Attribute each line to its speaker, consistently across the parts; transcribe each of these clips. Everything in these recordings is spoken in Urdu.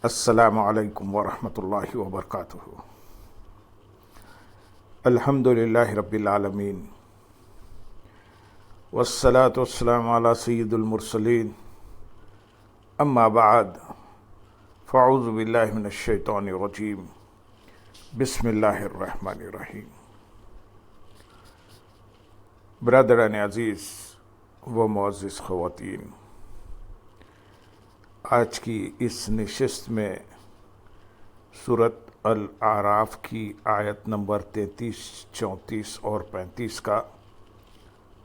Speaker 1: السلام علیکم ورحمۃ اللہ وبرکاتہ۔ الحمد للہ رب العالمین والصلاة والسلام علی سید المرسلین، اما بعد فاعوذ باللہ من الشیطان الرجیم، بسم اللہ الرحمن الرحیم۔ برادران عزیز و معزز خواتین، آج کی اس نشست میں سورۃ الاعراف کی آیت نمبر 33، 34 اور 35 کا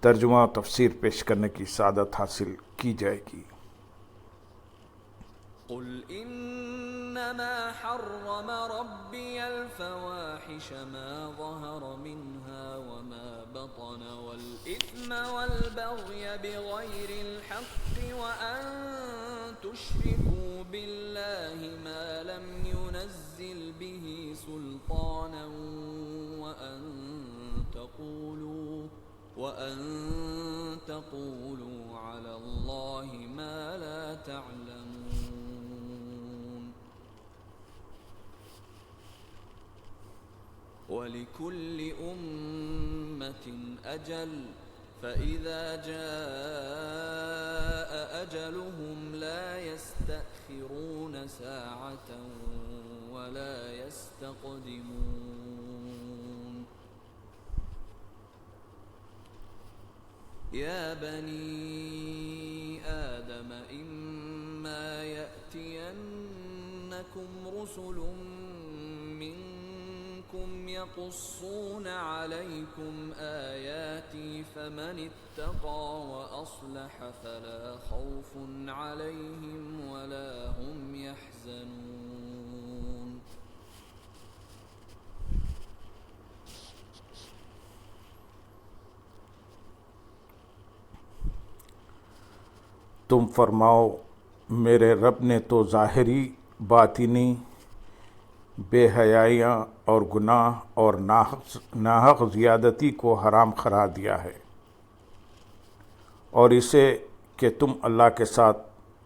Speaker 1: ترجمہ و تفسیر پیش کرنے کی سعادت حاصل کی جائے گی۔
Speaker 2: قل انما حرم ربي الفواحش ما ظهر منها وما بطن والاثم والبغي بغير الحق وان تشركوا بالله ما لم ينزل به سلطانا وان تقولوا على الله ما لا تعلمون۔ وَلِكُلِّ أُمَّةٍ أَجَلٌ فَإِذَا جَاءَ أَجَلُهُمْ لَا يَسْتَأْخِرُونَ سَاعَةً وَلَا يَسْتَقْدِمُونَ۔ يَا بَنِي آدَمَ إِمَّا يَأْتِيَنَّكُمْ رُسُلٌ يقصون عليكم آياتي فمن اتقى وأصلح فلا خوف عليهم ولا هم يحزنون۔
Speaker 1: تم فرماؤ، میرے رب نے تو ظاہری باطنی بے حیائیاں اور گناہ اور ناحق زیادتی کو حرام قرار دیا ہے، اور اسے کہ تم اللہ کے ساتھ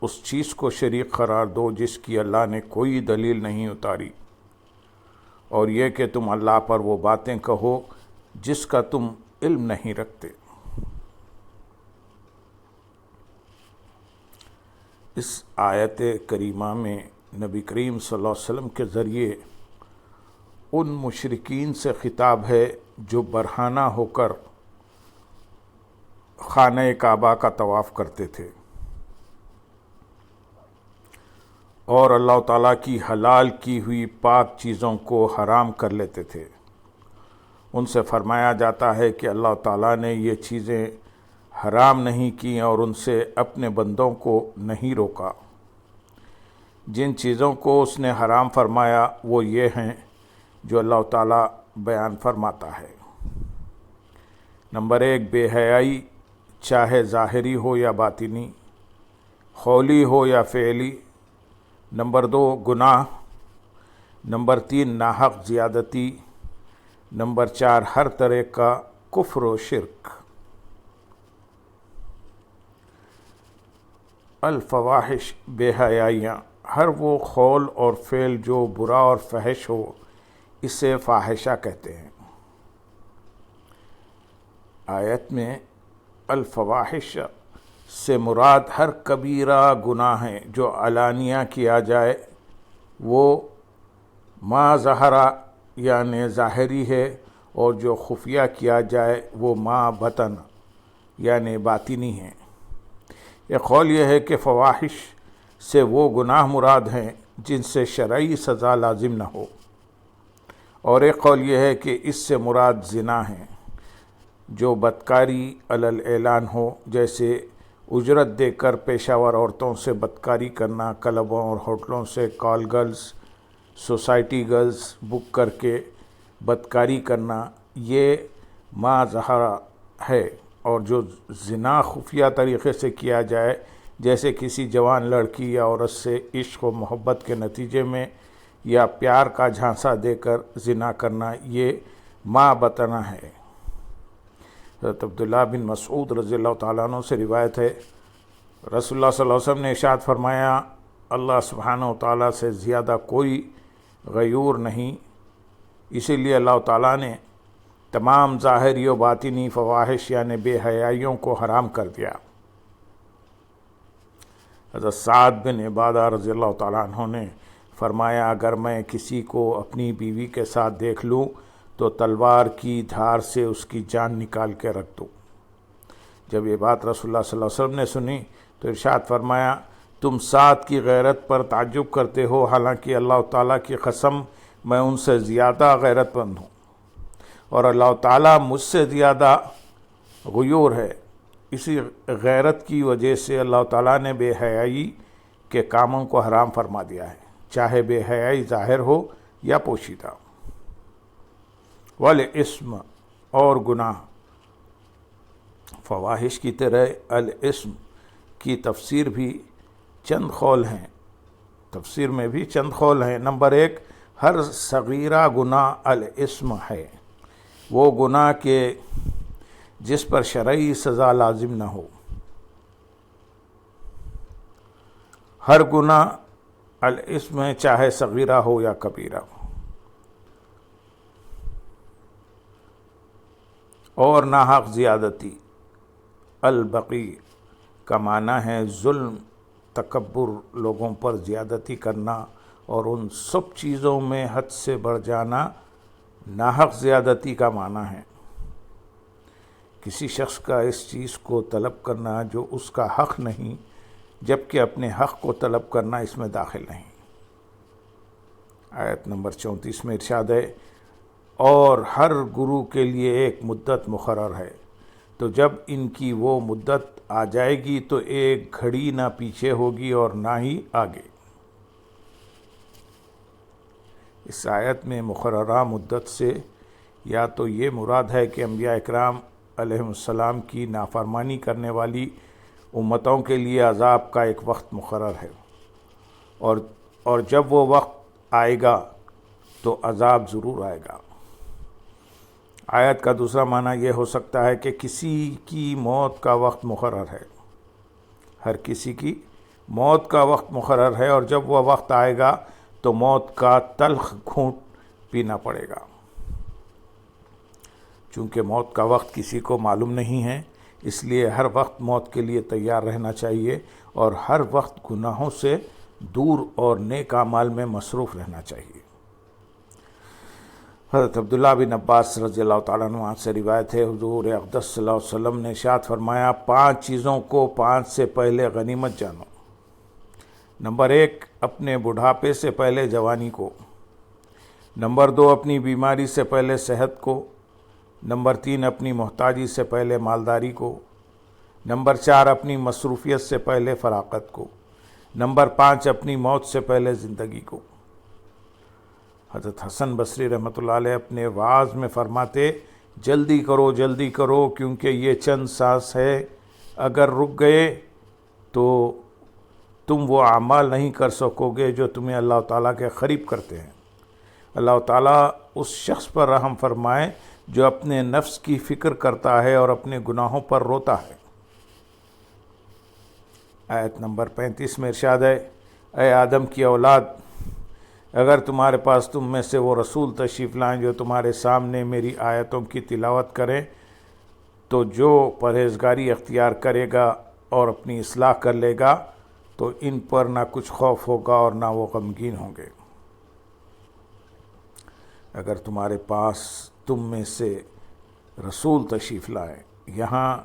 Speaker 1: اس چیز کو شریک قرار دو جس کی اللہ نے کوئی دلیل نہیں اتاری، اور یہ کہ تم اللہ پر وہ باتیں کہو جس کا تم علم نہیں رکھتے۔ اس آیت کریمہ میں نبی کریم صلی اللہ علیہ وسلم کے ذریعے ان مشرکین سے خطاب ہے جو برہنہ ہو کر خانہ کعبہ کا طواف کرتے تھے اور اللہ تعالیٰ کی حلال کی ہوئی پاک چیزوں کو حرام کر لیتے تھے۔ ان سے فرمایا جاتا ہے کہ اللہ تعالیٰ نے یہ چیزیں حرام نہیں کی اور ان سے اپنے بندوں کو نہیں روکا۔ جن چیزوں کو اس نے حرام فرمایا وہ یہ ہیں جو اللہ تعالیٰ بیان فرماتا ہے۔ نمبر 1، بے حیائی، چاہے ظاہری ہو یا باطنی، قولی ہو یا فعلی۔ نمبر 2، گناہ۔ نمبر 3، ناحق زیادتی۔ نمبر 4، ہر طرح کا کفر و شرک۔ الفواحش، بے حیائیاں، ہر وہ قول اور فعل جو برا اور فحش ہو اسے فاحشہ کہتے ہیں۔ آیت میں الفواحش سے مراد ہر کبیرہ گناہ ہے جو علانیہ کیا جائے وہ ما ظہرا یعنی ظاہری ہے، اور جو خفیہ کیا جائے وہ ما بطن یعنی باطنی ہے۔ ایک قول یہ ہے کہ فواحش سے وہ گناہ مراد ہیں جن سے شرعی سزا لازم نہ ہو، اور ایک قول یہ ہے کہ اس سے مراد زنا ہے جو بدکاری علی الاعلان ہو، جیسے اجرت دے کر پیشہ ور عورتوں سے بدکاری کرنا، کلبوں اور ہوٹلوں سے کال گرلز، سوسائٹی گرلز بک کر کے بدکاری کرنا، یہ ما ظہرا ہے۔ اور جو زنا خفیہ طریقے سے کیا جائے، جیسے کسی جوان لڑکی یا عورت سے عشق و محبت کے نتیجے میں یا پیار کا جھانسا دے کر زنا کرنا، یہ ما بطنہ ہے۔ حضرت عبداللہ بن مسعود رضی اللہ تعالیٰ عنہ سے روایت ہے، رسول اللہ صلی اللہ علیہ وسلم نے ارشاد فرمایا، اللہ سبحانہ و تعالیٰ سے زیادہ کوئی غیور نہیں، اسی لیے اللہ تعالیٰ نے تمام ظاہری و باطنی فواحش یعنی بے حیائیوں کو حرام کر دیا۔ حضرت سعد بن عبادہ رضی اللہ تعالیٰ عنہ نے فرمایا، اگر میں کسی کو اپنی بیوی کے ساتھ دیکھ لوں تو تلوار کی دھار سے اس کی جان نکال کے رکھ دوں۔ جب یہ بات رسول اللہ صلی اللہ علیہ وسلم نے سنی تو ارشاد فرمایا، تم سعد کی غیرت پر تعجب کرتے ہو، حالانکہ اللہ تعالیٰ کی قسم میں ان سے زیادہ غیرت مند ہوں، اور اللہ تعالیٰ مجھ سے زیادہ غیور ہے۔ اسی غیرت کی وجہ سے اللہ تعالیٰ نے بے حیائی کے کاموں کو حرام فرما دیا ہے، چاہے بے حیائی ظاہر ہو یا پوشیدہ۔ والاسم اور گناہ، فواحش کی طرح الاسم کی تفسیر بھی چند قول ہیں، تفسیر میں بھی چند قول ہیں۔ نمبر 1، ہر صغیرہ گناہ الاسم ہے، وہ گناہ کے جس پر شرعی سزا لازم نہ ہو۔ ہر گناہ الاسم ہے، چاہے صغیرہ ہو یا کبیرہ۔ اور ناحق زیادتی، البغی کا معنی ہے ظلم، تکبر، لوگوں پر زیادتی کرنا اور ان سب چیزوں میں حد سے بڑھ جانا ناحق زیادتی کا معنی ہے۔ کسی شخص کا اس چیز کو طلب کرنا جو اس کا حق نہیں، جبکہ اپنے حق کو طلب کرنا اس میں داخل نہیں۔ آیت نمبر 34 میں ارشاد ہے، اور ہر گروہ کے لیے ایک مدت مقرر ہے، تو جب ان کی وہ مدت آ جائے گی تو ایک گھڑی نہ پیچھے ہوگی اور نہ ہی آگے۔ اس آیت میں مقررہ مدت سے یا تو یہ مراد ہے کہ انبیاء اکرام علیہ السلام کی نافرمانی کرنے والی امتوں کے لیے عذاب کا ایک وقت مقرر ہے، اور جب وہ وقت آئے گا تو عذاب ضرور آئے گا۔ آیت کا دوسرا معنی یہ ہو سکتا ہے کہ کسی کی موت کا وقت مقرر ہے، ہر کسی کی موت کا وقت مقرر ہے، اور جب وہ وقت آئے گا تو موت کا تلخ گھونٹ پینا پڑے گا۔ چونکہ موت کا وقت کسی کو معلوم نہیں ہے، اس لیے ہر وقت موت کے لیے تیار رہنا چاہیے اور ہر وقت گناہوں سے دور اور نیک اعمال میں مصروف رہنا چاہیے۔ حضرت عبداللہ بن عباس رضی اللہ تعالیٰ عنہ سے روایت ہے، حضور اقدس صلی اللہ علیہ وسلم نے ارشاد فرمایا، 5 چیزوں کو 5 سے پہلے غنیمت جانو۔ نمبر 1، اپنے بڑھاپے سے پہلے جوانی کو۔ نمبر 2، اپنی بیماری سے پہلے صحت کو۔ نمبر 3، اپنی محتاجی سے پہلے مالداری کو۔ نمبر 4، اپنی مصروفیت سے پہلے فراغت کو۔ نمبر 5، اپنی موت سے پہلے زندگی کو۔ حضرت حسن بصری رحمۃ اللہ علیہ اپنے وعظ میں فرماتے، جلدی کرو جلدی کرو، کیونکہ یہ چند سانس ہے، اگر رک گئے تو تم وہ اعمال نہیں کر سکو گے جو تمہیں اللہ تعالیٰ کے قریب کرتے ہیں۔ اللہ تعالیٰ اس شخص پر رحم فرمائے جو اپنے نفس کی فکر کرتا ہے اور اپنے گناہوں پر روتا ہے۔ آیت نمبر 35 میں ارشاد ہے، اے آدم کی اولاد، اگر تمہارے پاس تم میں سے وہ رسول تشریف لائیں جو تمہارے سامنے میری آیتوں کی تلاوت کریں، تو جو پرہیزگاری اختیار کرے گا اور اپنی اصلاح کر لے گا تو ان پر نہ کچھ خوف ہوگا اور نہ وہ غمگین ہوں گے۔ اگر تمہارے پاس تم میں سے رسول تشریف لائیں، یہاں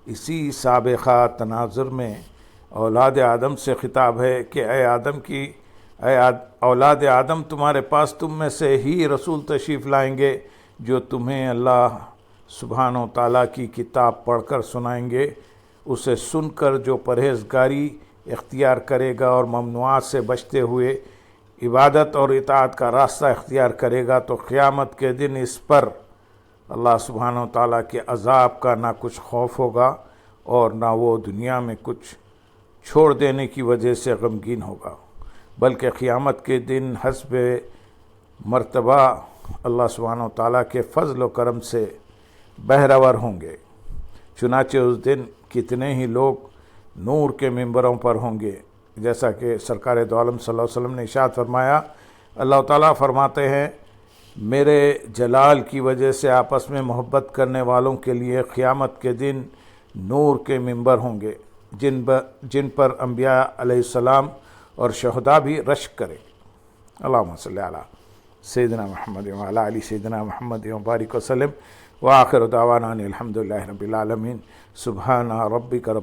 Speaker 1: اسی سابقہ تناظر میں اولاد آدم سے خطاب ہے کہ اے اولاد آدم، تمہارے پاس تم میں سے ہی رسول تشریف لائیں گے جو تمہیں اللہ سبحانہ و تعالیٰ کی کتاب پڑھ کر سنائیں گے۔ اسے سن کر جو پرہیزگاری اختیار کرے گا اور ممنوعات سے بچتے ہوئے عبادت اور اطاعت کا راستہ اختیار کرے گا تو قیامت کے دن اس پر اللہ سبحانہ و تعالیٰ کے عذاب کا نہ کچھ خوف ہوگا اور نہ وہ دنیا میں کچھ چھوڑ دینے کی وجہ سے غمگین ہوگا، بلکہ قیامت کے دن حسب مرتبہ اللہ سبحانہ و تعالیٰ کے فضل و کرم سے بہرور ہوں گے۔ چنانچہ اس دن کتنے ہی لوگ نور کے ممبروں پر ہوں گے جیسا کہ سرکار دو عالم صلی اللہ علیہ وسلم نے ارشاد فرمایا، اللہ تعالیٰ فرماتے ہیں میرے جلال کی وجہ سے آپس میں محبت کرنے والوں کے لیے قیامت کے دن نور کے ممبر ہوں گے جن پر انبیاء علیہ السلام اور شہداء بھی رشک کریں۔ اللہم صلی علی سیدنا محمد وعلی آل سیدنا محمد وبارک وسلم، وآخر دعوانا ان الحمد للہ رب العالمین۔ سبحان ربک رب